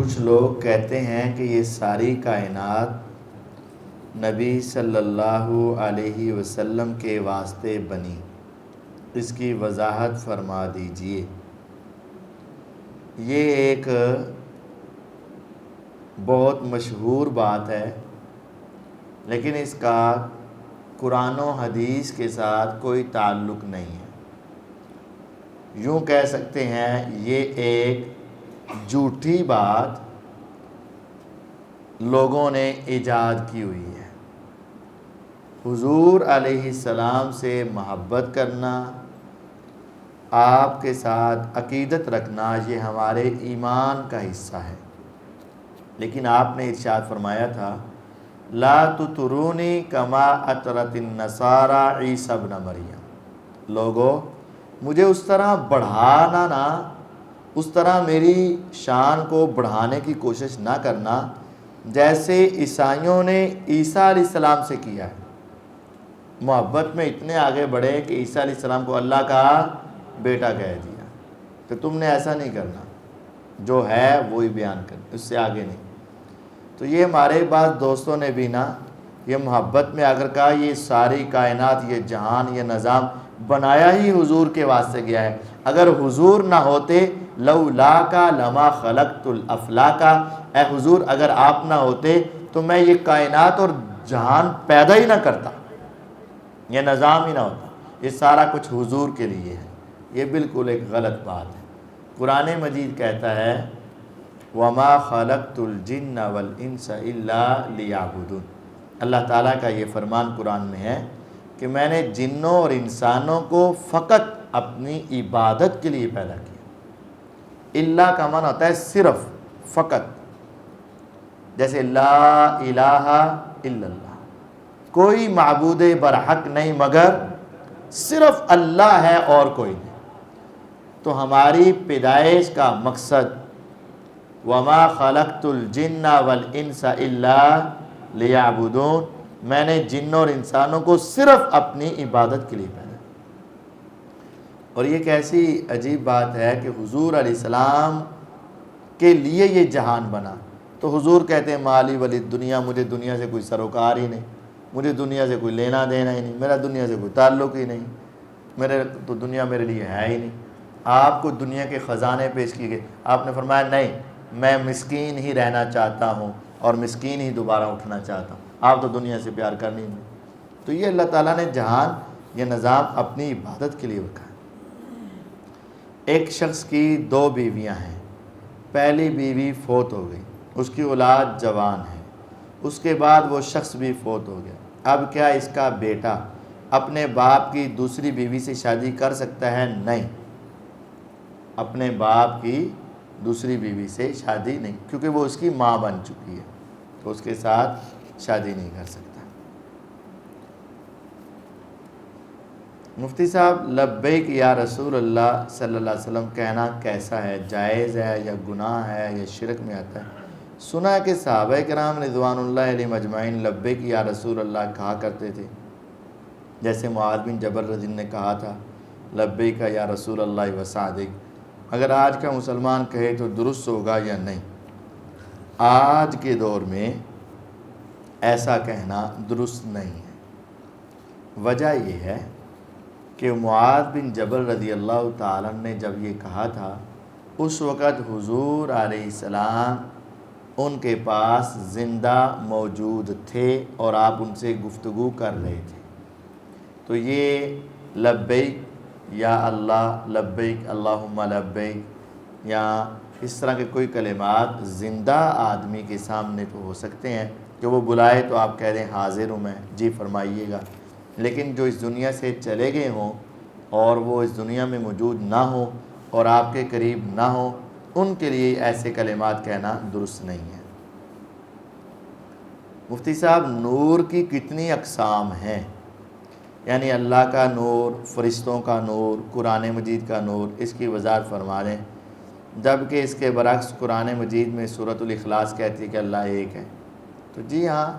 کچھ لوگ کہتے ہیں کہ یہ ساری کائنات نبی صلی اللہ علیہ وسلم کے واسطے بنی، اس کی وضاحت فرما دیجئے۔ یہ ایک بہت مشہور بات ہے، لیکن اس کا قرآن و حدیث کے ساتھ کوئی تعلق نہیں ہے۔ یوں کہہ سکتے ہیں یہ ایک جھوٹی بات لوگوں نے ایجاد کی ہوئی ہے۔ حضور علیہ السلام سے محبت کرنا، آپ کے ساتھ عقیدت رکھنا، یہ ہمارے ایمان کا حصہ ہے۔ لیکن آپ نے ارشاد فرمایا تھا لا تطرونی کما اطرت النصارى عیسی ابن مریم، لوگو مجھے اس طرح بڑھانا نہ، اس طرح میری شان کو بڑھانے کی کوشش نہ کرنا جیسے عیسائیوں نے عیسیٰ علیہ السلام سے کیا ہے۔ محبت میں اتنے آگے بڑھے کہ عیسیٰ علیہ السلام کو اللہ کا بیٹا کہہ دیا، تو تم نے ایسا نہیں کرنا، جو ہے وہی بیان کرنا، اس سے آگے نہیں۔ تو یہ ہمارے بعض دوستوں نے بھی نا یہ محبت میں اگر کہا یہ ساری کائنات، یہ جہان، یہ نظام بنایا ہی حضور کے واسطے گیا ہے، اگر حضور نہ ہوتے لولاک لما خلقت الافلاک، اے حضور اگر آپ نہ ہوتے تو میں یہ کائنات اور جہان پیدا ہی نہ کرتا، یہ نظام ہی نہ ہوتا، یہ سارا کچھ حضور کے لیے ہے۔ یہ بالکل ایک غلط بات ہے۔ قرآن مجید کہتا ہے وَمَا خَلَقْتُ الْجِنَّ وَالْإِنسَ إِلَّا لِيَعْبُدُونَ، اللہ تعالیٰ کا یہ فرمان قرآن میں ہے کہ میں نے جنوں اور انسانوں کو فقط اپنی عبادت کے لیے پیدا کیا۔ اللہ کا معنی ہوتا ہے صرف، فقط، جیسے لا الہ الا اللہ، کوئی معبود برحق نہیں مگر صرف اللہ ہے اور کوئی نہیں۔ تو ہماری پیدائش کا مقصد وَمَا خَلَقْتُ الْجِنَّ وَالْإِنسَ إِلَّا لِيَعْبُدُونَ، میں نے جنوں اور انسانوں کو صرف اپنی عبادت کے لیے پیدا کیا۔ اور یہ کیسی عجیب بات ہے کہ حضور علیہ السلام کے لیے یہ جہان بنا، تو حضور کہتے ہیں مالی ولی دنیا، مجھے دنیا سے کوئی سروکار ہی نہیں، مجھے دنیا سے کوئی لینا دینا ہی نہیں، میرا دنیا سے کوئی تعلق ہی نہیں، میرے تو دنیا میرے لیے ہے ہی نہیں۔ آپ کو دنیا کے خزانے پیش کیے گئے، آپ نے فرمایا نہیں، میں مسکین ہی رہنا چاہتا ہوں اور مسکین ہی دوبارہ اٹھنا چاہتا ہوں، آپ تو دنیا سے پیار کرنی نہیں۔ تو یہ اللہ تعالیٰ نے جہان، یہ نظام اپنی عبادت کے لیے رکھا ہے۔ ایک شخص کی 2 بیویاں ہیں، پہلی بیوی فوت ہو گئی، اس کی اولاد جوان ہے، اس کے بعد وہ شخص بھی فوت ہو گیا۔ اب کیا اس کا بیٹا اپنے باپ کی دوسری بیوی سے شادی کر سکتا ہے؟ نہیں، اپنے باپ کی دوسری بیوی سے شادی نہیں، کیونکہ وہ اس کی ماں بن چکی ہے، تو اس کے ساتھ شادی نہیں کر سکتا۔ مفتی صاحب لبیک یا رسول اللہ صلی اللہ علیہ وسلم کہنا کیسا ہے؟ جائز ہے یا گناہ ہے یا شرک میں آتا ہے؟ سنا ہے کہ صحابہ کرام رضوان اللہ علیہم اجمعین لبیک یا رسول اللہ کہا کرتے تھے، جیسے معاذ بن جبل رضی اللہ عنہ نے کہا تھا لبیک یا رسول اللہ وسعدیک۔ اگر آج کا مسلمان کہے تو درست ہوگا یا نہیں؟ آج کے دور میں ایسا کہنا درست نہیں ہے۔ وجہ یہ ہے کہ معاذ بن جبل رضی اللہ تعالیٰ عنہ نے جب یہ کہا تھا، اس وقت حضور علیہ السلام ان کے پاس زندہ موجود تھے اور آپ ان سے گفتگو کر رہے تھے۔ تو یہ لبیک یا اللہ لبیک اللہم لبیک یا اس طرح کے کوئی کلمات زندہ آدمی کے سامنے تو ہو سکتے ہیں کہ وہ بلائے تو آپ کہہ دیں حاضر ہوں میں، جی فرمائیے گا، لیکن جو اس دنیا سے چلے گئے ہوں اور وہ اس دنیا میں موجود نہ ہوں اور آپ کے قریب نہ ہوں، ان کے لیے ایسے کلمات کہنا درست نہیں ہے۔ مفتی صاحب نور کی کتنی اقسام ہیں؟ یعنی اللہ کا نور، فرشتوں کا نور، قرآن مجید کا نور، اس کی وضاحت فرما دیں، جبکہ اس کے برعکس قرآن مجید میں سورۃ الاخلاص کہتی ہے کہ اللہ ایک ہے۔ تو جی ہاں،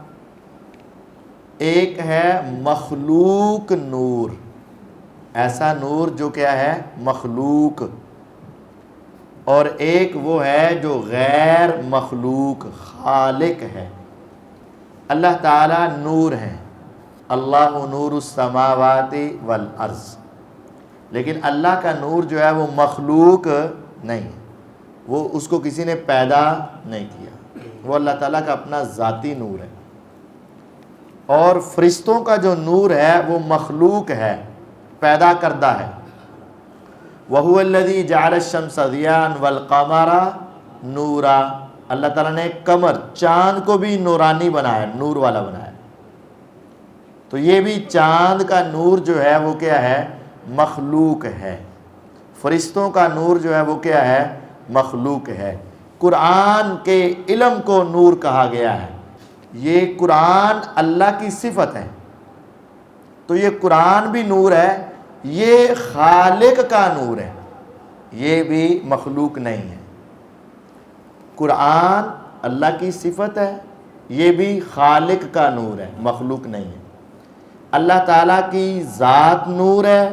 ایک ہے مخلوق نور، ایسا نور جو کیا ہے؟ مخلوق، اور ایک وہ ہے جو غیر مخلوق خالق ہے۔ اللہ تعالیٰ نور ہے، اللہ نور السماوات والارض، لیکن اللہ کا نور جو ہے وہ مخلوق نہیں ہے، وہ اس کو کسی نے پیدا نہیں کیا، وہ اللہ تعالیٰ کا اپنا ذاتی نور ہے۔ اور فرشتوں کا جو نور ہے وہ مخلوق ہے، پیدا کردہ ہے۔ وَهُوَ الَّذِي جَعَلَ الشَّمْسَ ضِيَاءً وَالْقَمَرَ نُورًا، اللہ تعالیٰ نے قمر چاند کو بھی نورانی بنایا، نور والا بنایا۔ تو یہ بھی چاند کا نور جو ہے وہ کیا ہے؟ مخلوق ہے۔ فرشتوں کا نور جو ہے وہ کیا ہے؟ مخلوق ہے۔ قرآن کے علم کو نور کہا گیا ہے۔ یہ قرآن اللہ کی صفت ہے، تو یہ قرآن بھی نور ہے، یہ خالق کا نور ہے، یہ بھی مخلوق نہیں ہے۔ قرآن اللہ کی صفت ہے، یہ بھی خالق کا نور ہے، مخلوق نہیں ہے۔ اللہ تعالیٰ کی ذات نور ہے،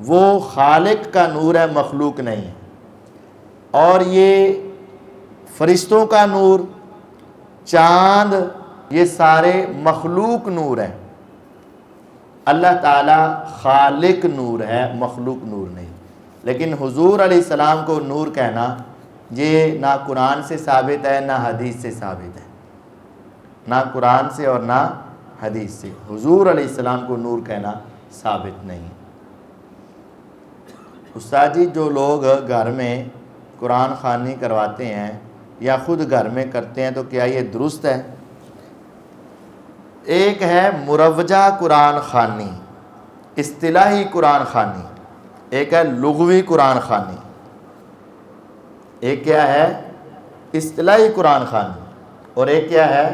وہ خالق کا نور ہے، مخلوق نہیں ہے۔ اور یہ فرشتوں کا نور، چاند، یہ سارے مخلوق نور ہیں۔ اللہ تعالیٰ خالق نور ہے، مخلوق نور نہیں۔ لیکن حضور علیہ السلام کو نور کہنا یہ نہ قرآن سے ثابت ہے نہ حدیث سے ثابت ہے، نہ قرآن سے اور نہ حدیث سے۔ حضور علیہ السلام کو نور کہنا ثابت نہیں۔ استاد جی، جو لوگ گھر میں قرآن خوانی کرواتے ہیں یا خود گھر میں کرتے ہیں تو کیا یہ درست ہے؟ ایک ہے مروجہ قرآن خوانی، اصطلاحی قرآن خوانی، ایک ہے لغوی قرآن خوانی۔ ایک کیا ہے؟ اصطلاحی قرآن خوانی، اور ایک کیا ہے؟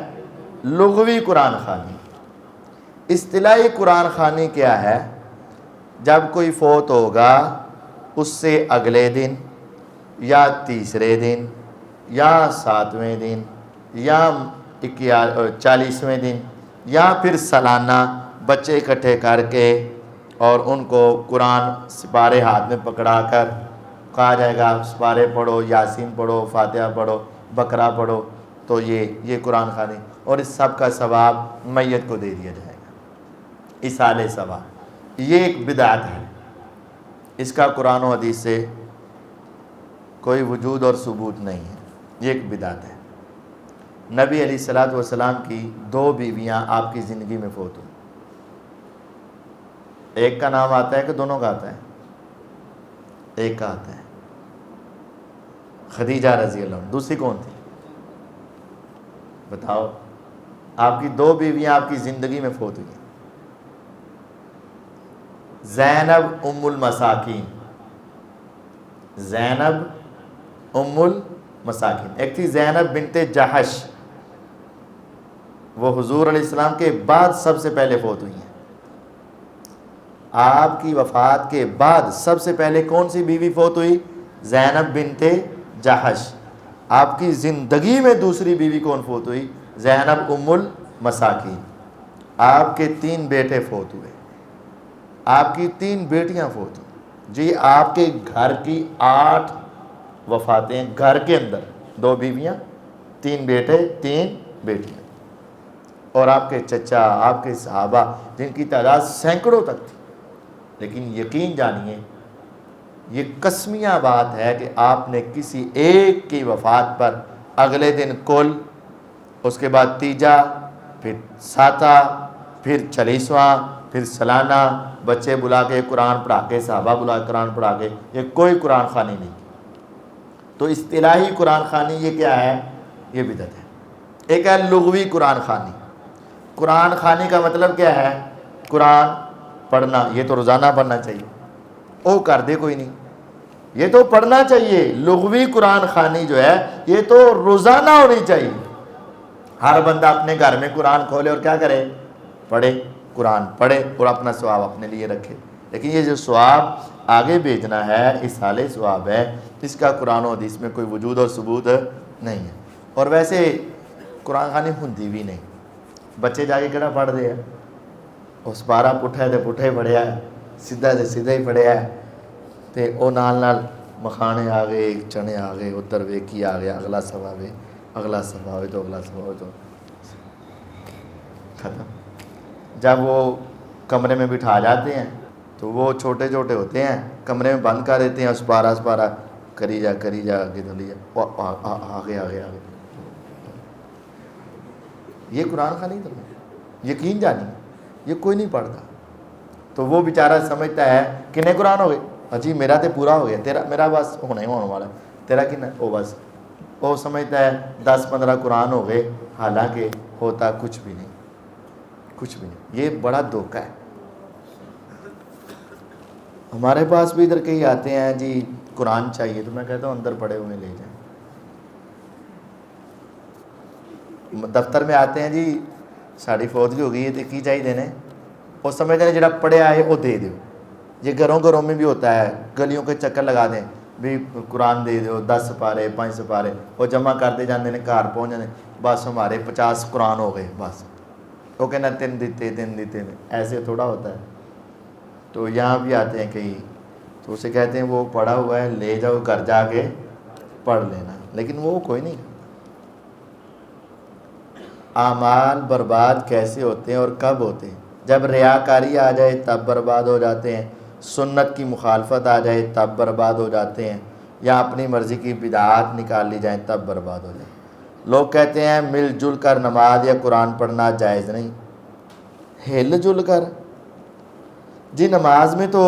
لغوی قرآن خوانی۔ اصطلاحی قرآن خوانی کیا ہے؟ جب کوئی فوت ہوگا اس سے اگلے دن یا تیسرے دن یا 7ویں دن یا 40ویں دن یا پھر سالانہ بچے اکٹھے کر کے اور ان کو قرآن سپارے ہاتھ میں پکڑا کر کہا جائے گا سپارے پڑھو، یاسین پڑھو، فاتحہ پڑھو، بقرہ پڑھو، تو یہ قرآن خوانی، اور اس سب کا ثواب میت کو دے دیا جائے گا، اصالِ ثواب۔ یہ ایک بدعت ہے، اس کا قرآن و حدیث سے کوئی وجود اور ثبوت نہیں ہے، یہ ایک بدعت ہے۔ نبی علیہ الصلوۃ والسلام کی 2 بیویاں آپ کی زندگی میں فوت ہوئی، ایک کا نام آتا ہے کہ دونوں کا آتا ہے؟ ایک کا آتا ہے، خدیجہ رضی اللہ عنہ۔ دوسری کون تھی بتاؤ؟ آپ کی 2 بیویاں آپ کی زندگی میں فوت ہوئی، زینب ام المساکین، زینب ام المساکین۔ ایک تھی زینب بنت جحش، وہ حضور علیہ السلام کے بعد سب سے پہلے فوت ہوئی ہیں۔ آپ کی وفات کے بعد سب سے پہلے کون سی بیوی فوت ہوئی؟ زینب بنت جحش۔ آپ کی زندگی میں دوسری بیوی کون فوت ہوئی؟ زینب ام المساکین۔ آپ کے 3 بیٹے فوت ہوئے، آپ کی 3 بیٹیاں فوت ہوئی۔ جی آپ کے گھر کی 8 وفاتیں، گھر کے اندر 2 بیویاں، 3 بیٹے، 3 بیٹیاں، اور آپ کے چچا، آپ کے صحابہ جن کی تعداد سینکڑوں تک تھی۔ لیکن یقین جانیے یہ قسمیہ بات ہے کہ آپ نے کسی ایک کی وفات پر اگلے دن کل، اس کے بعد تیجا، پھر 7واں، پھر 40واں، پھر سالانہ بچے بلا کے قرآن پڑھا کے، صحابہ بلا کے قرآن پڑھا کے، یہ کوئی قرآن خوانی نہیں۔ تو اصطلاحی قرآن خوانی یہ کیا ہے؟ یہ بدعت ہے۔ ایک ہے لغوی قرآن خوانی۔ قرآن خوانی کا مطلب کیا ہے؟ قرآن پڑھنا، یہ تو روزانہ پڑھنا چاہیے، او کر دے کوئی نہیں، یہ تو پڑھنا چاہیے۔ لغوی قرآن خوانی جو ہے یہ تو روزانہ ہونی چاہیے۔ ہر بندہ اپنے گھر میں قرآن کھولے اور کیا کرے؟ پڑھے، قرآن پڑھے اور اپنا ثواب اپنے لیے رکھے۔ لیکن یہ جو ثواب آگے بھیجنا ہے، اصالِ ثواب ہے، اس کا قرآن و حدیث میں کوئی وجود اور ثبوت نہیں ہے۔ اور ویسے قرآن خوانی ہوندی بھی نہیں، بچے جا کے کہڑا پڑھ دے ہے، اس پارا پٹھا ہے تو پٹھا ہی پڑھیا ہے، سیدھا تو سیدھا ہی پڑھیا ہے، تے او نال مکھانے آ گئے، چنے آ گئے، ادھر ویکی آ گیا، اگلا صفحہ وے، اگلا صفحہ ہوئے تو اگلا صفحہ ہوئے تو ختم۔ جب وہ کمرے میں بٹھا جاتے ہیں تو وہ چھوٹے چھوٹے ہوتے ہیں، کمرے میں بند کر دیتے ہیں، اسپارہ کری جا آگے چلی جا، آگے آگے آگے۔ یہ قرآن خوانی تو یقین جانی، یہ کوئی نہیں پڑھتا۔ تو وہ بیچارہ سمجھتا ہے کنے قرآن ہو گئے، جی میرا تو پورا ہو گیا، تیرا میرا بس ہونا ہی ہونے والا، تیرا کن ہے، وہ بس وہ سمجھتا ہے 10-15 قرآن ہو گئے، حالانکہ ہوتا کچھ بھی نہیں، کچھ بھی نہیں۔ یہ بڑا دھوکہ ہے۔ ہمارے پاس بھی ادھر کئی آتے ہیں جی قرآن چاہیے، تو میں کہتا ہوں اندر پڑے ہوئے لے جائیں۔ دفتر میں آتے ہیں جی ساڑی فوت ہو گئی ہے تو کی چاہیے دینے، وہ سمجھتے ہیں جڑا پڑھے آئے وہ دے دیو۔ یہ گھروں میں بھی ہوتا ہے، گلیوں کے چکر لگا دیں بھی قرآن دے دیو، 10 سپارے 5 سپارے، وہ جمع کرتے جاندے نے، گھر پہنچ جاندے، بس ہمارے 50 قرآن ہو گئے، بس وہ کہنا 3 دیتے، ایسے تھوڑا ہوتا ہے۔ تو یہاں بھی آتے ہیں کئی، تو اسے کہتے ہیں وہ پڑھا ہوا ہے، لے جاؤ گھر جا کے پڑھ لینا، لیکن وہ کوئی نہیں۔ اعمال برباد کیسے ہوتے ہیں اور کب ہوتے ہیں؟ جب ریاکاری آ جائے تب برباد ہو جاتے ہیں، سنت کی مخالفت آ جائے تب برباد ہو جاتے ہیں، یا اپنی مرضی کی بدعات نکال لی جائیں تب برباد ہو جائیں۔ لوگ کہتے ہیں مل جل کر نماز یا قرآن پڑھنا جائز نہیں۔ ہل جل کر جی نماز میں تو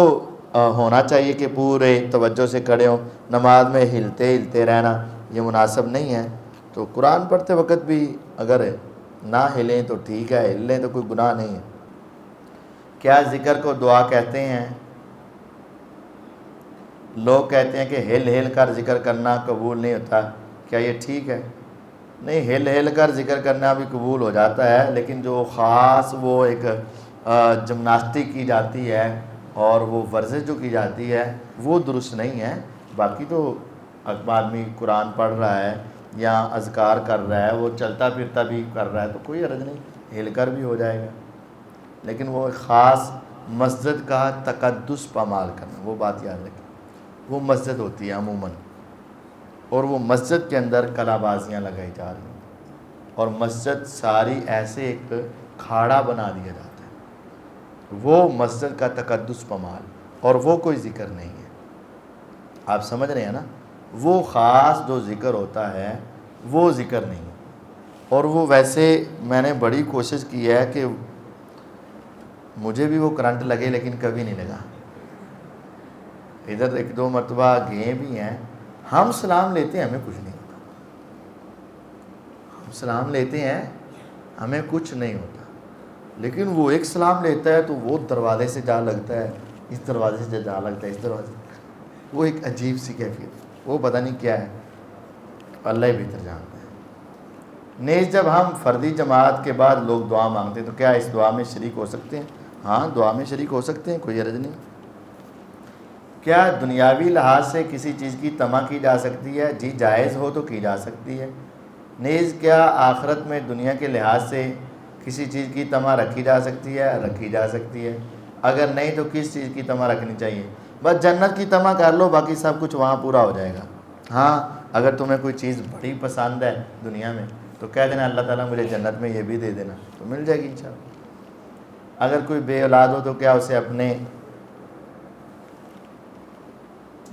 ہونا چاہیے کہ پورے توجہ سے کھڑے ہوں، نماز میں ہلتے رہنا یہ مناسب نہیں ہے۔ تو قرآن پڑھتے وقت بھی اگر نہ ہلیں تو ٹھیک ہے، ہل لیں تو کوئی گناہ نہیں ہے۔ کیا ذکر کو دعا کہتے ہیں؟ لوگ کہتے ہیں کہ ہل کر ذکر کرنا قبول نہیں ہوتا، کیا یہ ٹھیک ہے؟ نہیں، ہل کر ذکر کرنا بھی قبول ہو جاتا ہے، لیکن جو خاص وہ ایک جمناسٹک کی جاتی ہے اور وہ ورزش جو کی جاتی ہے وہ درست نہیں ہے۔ باقی تو آدمی قرآن پڑھ رہا ہے یا اذکار کر رہا ہے، وہ چلتا پھرتا بھی کر رہا ہے تو کوئی حرج نہیں، ہل کر بھی ہو جائے گا۔ لیکن وہ خاص مسجد کا تقدس پامال کرنا، وہ بات یاد رکھیں، وہ مسجد ہوتی ہے عموماً، اور وہ مسجد کے اندر کلا بازیاں لگائی جا رہی ہیں، اور مسجد ساری ایسے ایک کھاڑا بنا دیا جاتا ہے، وہ مسجد کا تقدس پامال، اور وہ کوئی ذکر نہیں ہے۔ آپ سمجھ رہے ہیں نا؟ وہ خاص جو ذکر ہوتا ہے وہ ذکر نہیں ہے۔ اور وہ ویسے میں نے بڑی کوشش کی ہے کہ مجھے بھی وہ کرنٹ لگے، لیکن کبھی نہیں لگا۔ ادھر 1-2 مرتبہ گئے بھی ہیں، ہم سلام لیتے ہیں ہمیں کچھ نہیں ہوتا، ہم سلام لیتے ہیں ہمیں کچھ نہیں ہوتا، لیکن وہ ایک سلام لیتا ہے تو وہ دروازے سے جا لگتا ہے، اس دروازے سے جا لگتا ہے، اس دروازے سے، وہ ایک عجیب سی کیفیت، وہ پتہ نہیں کیا ہے، اللہ ہی بہتر جانتا ہے۔ نیز جب ہم فردی جماعت کے بعد لوگ دعا مانگتے ہیں تو کیا اس دعا میں شریک ہو سکتے ہیں؟ ہاں، دعا میں شریک ہو سکتے ہیں، کوئی حرج نہیں۔ کیا دنیاوی لحاظ سے کسی چیز کی طمع کی جا سکتی ہے؟ جی جائز ہو تو کی جا سکتی ہے۔ نیز کیا آخرت میں دنیا کے لحاظ سے کسی چیز کی طمع رکھی جا سکتی ہے؟ رکھی جا سکتی ہے۔ اگر نہیں تو کس چیز کی طمع رکھنی چاہیے؟ بس جنت کی طمع کر لو، باقی سب کچھ وہاں پورا ہو جائے گا۔ ہاں، اگر تمہیں کوئی چیز بڑی پسند ہے دنیا میں تو کہہ دینا اللہ تعالیٰ مجھے جنت میں یہ بھی دے دینا، تو مل جائے گی انشاءاللہ۔ اگر کوئی بے اولاد ہو تو کیا اسے اپنے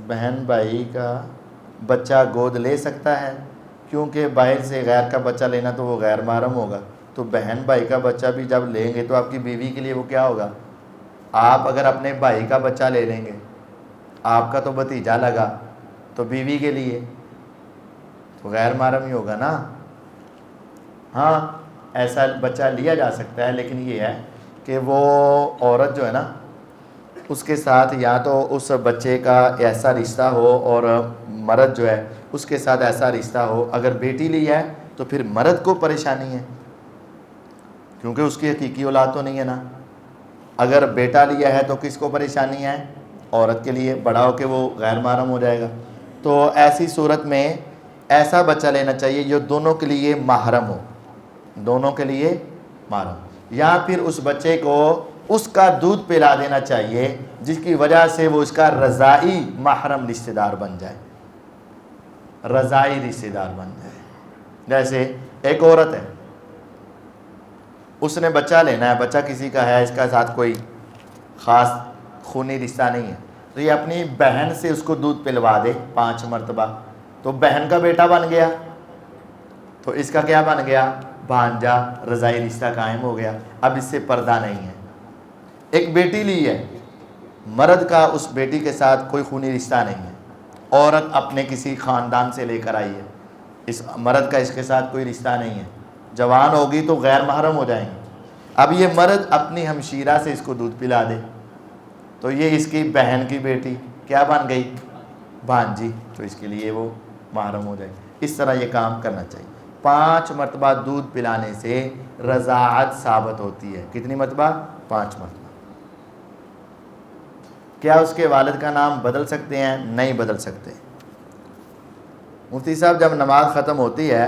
بہن بھائی کا بچہ گود لے سکتا ہے؟ کیونکہ باہر سے غیر کا بچہ لینا تو وہ غیر محرم ہوگا، تو بہن بھائی کا بچہ بھی جب لیں گے تو آپ کی بیوی کے لیے وہ کیا ہوگا؟ آپ اگر اپنے بھائی کا بچہ لے لیں گے، آپ کا تو بھتیجا لگا، تو بیوی کے لیے تو غیر محرم ہی ہوگا نا۔ ہاں، ایسا بچہ لیا جا سکتا ہے، لیکن یہ ہے کہ وہ عورت جو ہے نا اس کے ساتھ یا تو اس بچے کا ایسا رشتہ ہو اور مرد جو ہے اس کے ساتھ ایسا رشتہ ہو۔ اگر بیٹی لی ہے تو پھر مرد کو پریشانی ہے کیونکہ اس کی حقیقی اولاد تو نہیں ہے نا۔ اگر بیٹا لیا ہے تو کس کو پریشانی ہے؟ عورت کے لیے، بڑا ہو کے وہ غیر محرم ہو جائے گا۔ تو ایسی صورت میں ایسا بچہ لینا چاہیے جو دونوں کے لیے محرم ہو، دونوں کے لیے محرم، یا پھر اس بچے کو اس کا دودھ پلا دینا چاہیے جس کی وجہ سے وہ اس کا رضائی محرم رشتہ دار بن جائے، رضائی رشتہ دار بن جائے۔ جیسے ایک عورت ہے، اس نے بچہ لینا ہے، بچہ کسی کا ہے، اس کا ساتھ کوئی خاص خونی رشتہ نہیں ہے، تو یہ اپنی بہن سے اس کو دودھ پلوا دے 5 مرتبہ، تو بہن کا بیٹا بن گیا، تو اس کا کیا بن گیا؟ بھانجا، رضائی رشتہ قائم ہو گیا، اب اس سے پردہ نہیں ہے۔ ایک بیٹی لی ہے، مرد کا اس بیٹی کے ساتھ کوئی خونی رشتہ نہیں ہے، عورت اپنے کسی خاندان سے لے کر آئی ہے، اس مرد کا اس کے ساتھ کوئی رشتہ نہیں ہے، جوان ہوگی تو غیر محرم ہو جائیں گے۔ اب یہ مرد اپنی ہمشیرہ سے اس کو دودھ پلا دے، تو یہ اس کی بہن کی بیٹی کیا بن گئی؟ بھانجی، تو اس کے لیے وہ محرم ہو جائے۔ اس طرح یہ کام کرنا چاہیے۔ 5 مرتبہ دودھ پلانے سے رضاعت ثابت ہوتی ہے۔ کتنی مرتبہ؟ 5 مرتبہ۔ کیا اس کے والد کا نام بدل سکتے ہیں؟ نہیں بدل سکتے۔ مفتی صاحب جب نماز ختم ہوتی ہے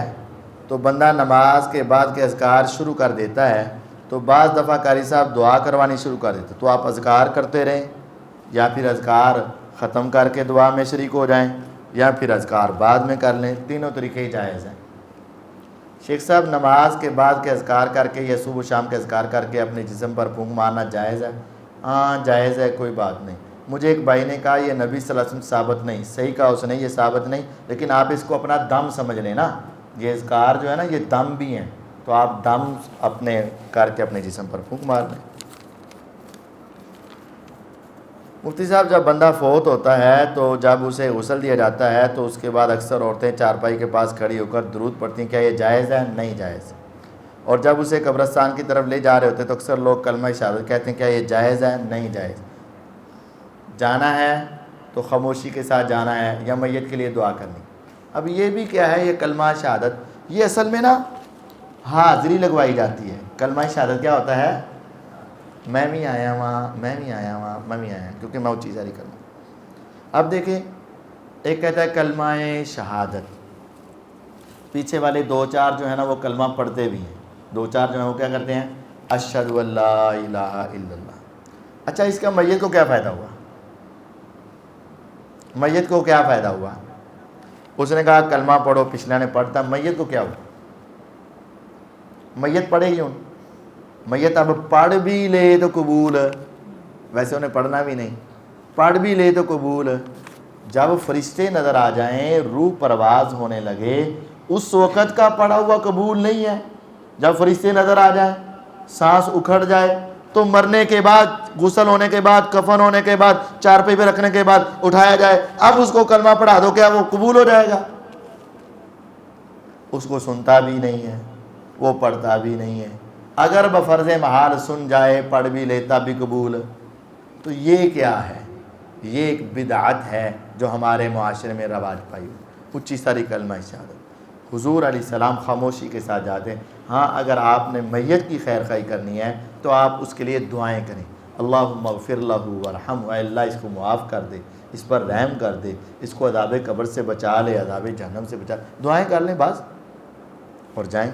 تو بندہ نماز کے بعد کے اذکار شروع کر دیتا ہے، تو بعض دفعہ قاری صاحب دعا کروانی شروع کر دیتے، تو آپ اذکار کرتے رہیں یا پھر اذکار ختم کر کے دعا میں شریک ہو جائیں یا پھر اذکار بعد میں کر لیں، تینوں طریقے ہی جائز ہیں۔ شیخ صاحب نماز کے بعد کے اذکار کر کے یا صبح و شام کے اذکار کر کے اپنے جسم پر پھونک مارنا جائز ہے؟ ہاں جائز ہے، کوئی بات نہیں۔ مجھے ایک بھائی نے کہا یہ نبی صلی اللہ علیہ وسلم ثابت نہیں، صحیح کہا اس نے، یہ ثابت نہیں، لیکن آپ اس کو اپنا دم سمجھ لیں نا، یہ اذکار جو ہے نا یہ دم بھی ہیں، تو آپ دم اپنے کر کے اپنے جسم پر پھونک مار لیں۔ مفتی صاحب جب بندہ فوت ہوتا ہے تو جب اسے غسل دیا جاتا ہے تو اس کے بعد اکثر عورتیں چارپائی کے پاس کھڑی ہو کر درود پڑھتی ہیں، کیا یہ جائز ہے؟ نہیں جائز۔ اور جب اسے قبرستان کی طرف لے جا رہے ہوتے تو اکثر لوگ کلمہ شہادت کہتے ہیں، کیا یہ جائز ہے؟ نہیں جائز۔ جانا ہے تو خاموشی کے ساتھ جانا ہے یا میت کے لیے دعا کرنی۔ اب یہ بھی کیا ہے، یہ کلمہ شہادت یہ اصل میں نا حاضری لگوائی جاتی ہے۔ کلمہ شہادت کیا ہوتا ہے؟ میں بھی آیا وہاں، میں بھی آیا وہاں، میں بھی آیا، کیونکہ میں اونچی جاری کروں۔ اب دیکھیں، ایک کہتا ہے کلمہ شہادت، پیچھے والے 2-4 جو ہیں نا وہ کلمہ پڑھتے بھی ہیں، 2-4 جو ہیں وہ کیا کرتے ہیں؟ اشہد ان لا الہ الا اللہ۔ اچھا اس کا میت کو کیا فائدہ ہوا؟ میت کو کیا فائدہ ہوا؟ اس نے کہا کلمہ پڑھو، پچھلا نے پڑھتا، میت کو کیا ہوا؟ میت پڑھے گی ان، میت اب پڑھ بھی لے تو قبول، ویسے انہیں پڑھنا بھی نہیں، پڑھ بھی لے تو قبول، جب فرشتے نظر آ جائیں، روح پرواز ہونے لگے، اس وقت کا پڑھا ہوا قبول نہیں ہے۔ جب فرشتے نظر آ جائیں، سانس اکھڑ جائے، تو مرنے کے بعد، غسل ہونے کے بعد، کفن ہونے کے بعد، چارپائی پہ رکھنے کے بعد اٹھایا جائے، اب اس کو کلمہ پڑھا دو، کیا وہ قبول ہو جائے گا؟ اس کو سنتا بھی نہیں ہے، وہ پڑھتا بھی نہیں ہے، اگر بفرض محال سن جائے، پڑھ بھی لیتا بھی قبول۔ تو یہ کیا ہے؟ یہ ایک بدعت ہے جو ہمارے معاشرے میں رواج پائی ہوئی، اونچی ساری کلمہ شہادت۔ حضور علیہ السلام خاموشی کے ساتھ جاتے ہیں۔ ہاں اگر آپ نے میت کی خیر خواہی کرنی ہے تو آپ اس کے لیے دعائیں کریں، اللہم اغفر لہ ورحمہ، اے اللہ اس کو معاف کر دے، اس پر رحم کر دے، اس کو عذاب قبر سے بچا لے، عذاب جہنم سے بچا لے، دعائیں کر لیں بعض اور جائیں۔